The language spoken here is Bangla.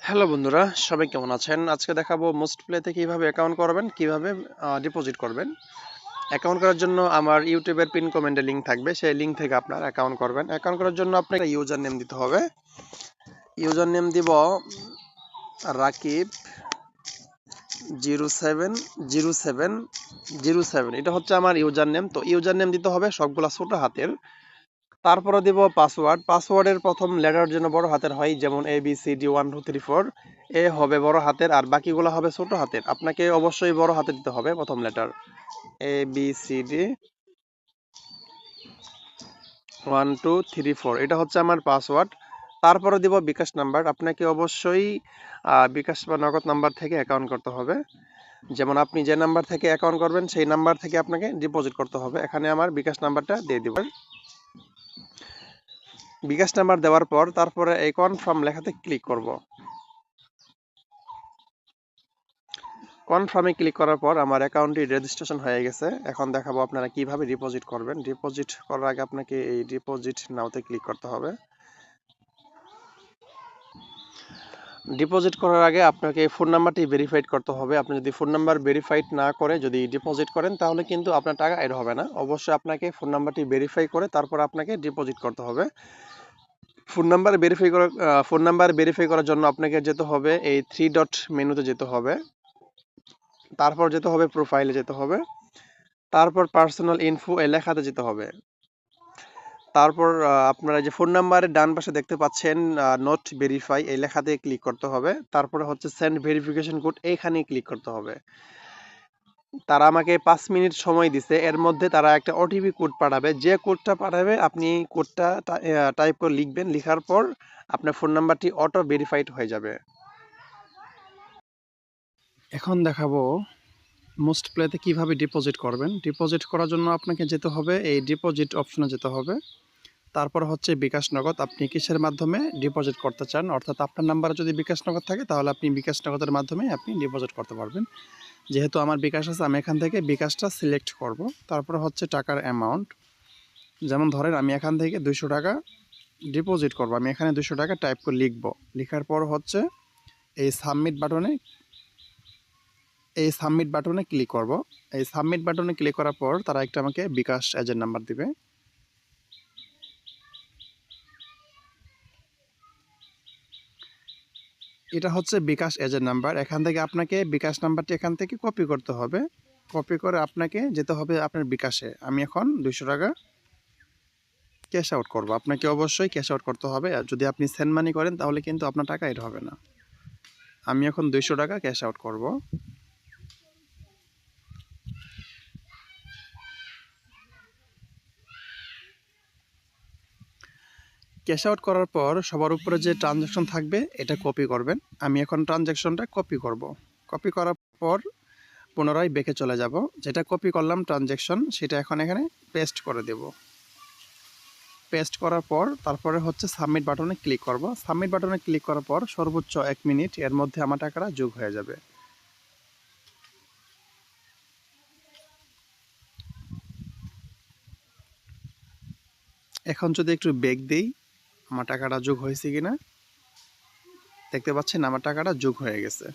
হ্যালো বন্ধুরা, সবাই কেমন আছেন? আজকে দেখাবো মোস্ট প্লেতে কিভাবে অ্যাকাউন্ট করবেন, কিভাবে ডিপোজিট করবেন। অ্যাকাউন্ট করার জন্য আমার ইউটিউবের পিন কমেন্টে লিংক থাকবে, সেই লিংক থেকে আপনার অ্যাকাউন্ট করবেন। অ্যাকাউন্ট করার জন্য আপনাকে ইউজার নেম দিতে হবে। ইউজার নেম দিব রাকিব 070707। এটা হচ্ছে আমার ইউজার নেম। তো ইউজার নেম দিতে হবে সবগুলা ছোট হাতের। তারপরে দিব পাসওয়ার্ড। পাসওয়ার্ডের প্রথম লেটার যেন বড় হাতের হয়, যেমন ABCD 1 2 3 4। এ হবে বড় হাতের আর বাকিগুলো হবে ছোট হাতের। আপনাকে অবশ্যই বড় হাতে দিতে হবে প্রথম লেটার ABCD 1 2 3 4। এটা হচ্ছে আমার পাসওয়ার্ড। তারপরে দিব বিকাশ নাম্বার। আপনাকে অবশ্যই বিকাশ বা নগদ নাম্বার থেকে অ্যাকাউন্ট করতে হবে। যেমন আপনি যে নাম্বার থেকে অ্যাকাউন্ট করবেন সেই নাম্বার থেকে আপনাকে ডিপোজিট করতে হবে। এখানে আমার বিকাশ নাম্বারটা দিয়ে দিব। বিকাশ নাম্বার দেওয়ার পর তারপরে এই কনফার্ম লেখাতে ক্লিক করব। কনফার্মে ক্লিক করার পর আমার অ্যাকাউন্টটি রেজিস্ট্রেশন হয়ে গেছে। এখন দেখাবো আপনারা কিভাবে ডিপোজিট করবেন। ডিপোজিট করার আগে আপনাকে এই ডিপোজিট নাওতে ক্লিক করতে হবে। ডিপোজিট করার আগে আপনাকে ফোন নাম্বারটি ভেরিফাইড করতে হবে। আপনি যদি ফোন নাম্বার ভেরিফাইড না করে যদি ডিপোজিট করেন তাহলে কিন্তু আপনার টাকা এড হবে না। অবশ্যই আপনাকে ফোন নাম্বারটি ভেরিফাই করে তারপর আপনাকে ডিপোজিট করতে হবে। ফোন নাম্বার ভেরিফাই করার জন্য আপনাকে যেতে হবে এই 3 ডট মেনুতে যেতে হবে। তারপর যেতে হবে প্রোফাইলে যেতে হবে। তারপর পার্সোনাল ইনফো এই লেখাতে যেতে হবে। তারপর আপনারা যে ফোন নাম্বারের ডান পাশে দেখতে পাচ্ছেন নট ভেরিফাই এই লেখাতে ক্লিক করতে হবে। তারপরে হচ্ছে সেন্ড ভেরিফিকেশন কোড এইখানে ক্লিক করতে হবে। তারা আমাকে 5 মিনিট সময় দিছে। এর মধ্যে তারা একটা ওটিপি কোড পাঠাবে। যে কোডটা পাঠাবে আপনি কোডটা টাইপ করে লিখবেন। লিখার পর আপনার ফোন নাম্বারটি অটো ভেরিফাইড হয়ে যাবে। এখন দেখাবো মোস্ট প্লেতে কিভাবে ডিপোজিট করবেন। ডিপোজিট করার জন্য আপনাকে যেতে হবে এই ডিপোজিট অপশনে যেতে হবে। তারপর হচ্ছে বিকাশ নগদ। আপনি কিসের মাধ্যমে ডিপোজিট করতে চান, অর্থাৎ আপনার নাম্বারে যদি বিকাশ নগদ থাকে তাহলে আপনি বিকাশ নগদের মাধ্যমে আপনি ডিপোজিট করতে পারবেন। যেহেতু আমার বিকাশ আছে আমি এখান থেকে বিকাশটা সিলেক্ট করব। তারপর হচ্ছে টাকার অ্যামাউন্ট, যেমন ধরেন আমি এখান থেকে 200 টাকা ডিপোজিট করব। আমি এখানে 200 টাকা টাইপ করে লিখব। লেখার পর হচ্ছে এই সাবমিট বাটনে ক্লিক করব। এই সাবমিট বাটনে ক্লিক করার পর তারা একটা আমাকে বিকাশ এজেন্ট নাম্বার দিবে। এটা হচ্ছে বিকাশ এজেন্ট নাম্বার। এখান থেকে আপনাকে বিকাশ নাম্বারটি এখান থেকে কপি করতে হবে। কপি করে আপনাকে যেতে হবে আপনার বিকাশে। আমি এখন 200 টাকা ক্যাশ আউট করব। আপনাকে অবশ্যই ক্যাশ আউট করতে হবে। আর যদি আপনি সেন্ড মানি করেন তাহলে কিন্তু আপনার টাকা এড হবে না। আমি এখন 200 টাকা ক্যাশ আউট করব। ক্যাশ আউট করার পর সবার উপরে যে ট্রানজ্যাকশন থাকবে এটা কপি করবেন। আমি এখন ট্রানজ্যাকশনটা কপি করব। কপি করার পর পুনরায় ব্যাকে চলে যাব। যেটা কপি করলাম ট্রানজ্যাকশন সেটা এখন এখানে পেস্ট করে দেব। পেস্ট করার পর তারপরে হচ্ছে সাবমিট বাটনে ক্লিক করব। সাবমিট বাটনে ক্লিক করার পর সর্বোচ্চ 1 মিনিট এর মধ্যে আমার টাকাটা যোগ হয়ে যাবে। এখন যদি একটু ব্যাক দেই আমার টাকাটা যোগ হয়েছে কিনা দেখতে পাচ্ছেন আমার টাকাটা যোগ হয়ে গেছে।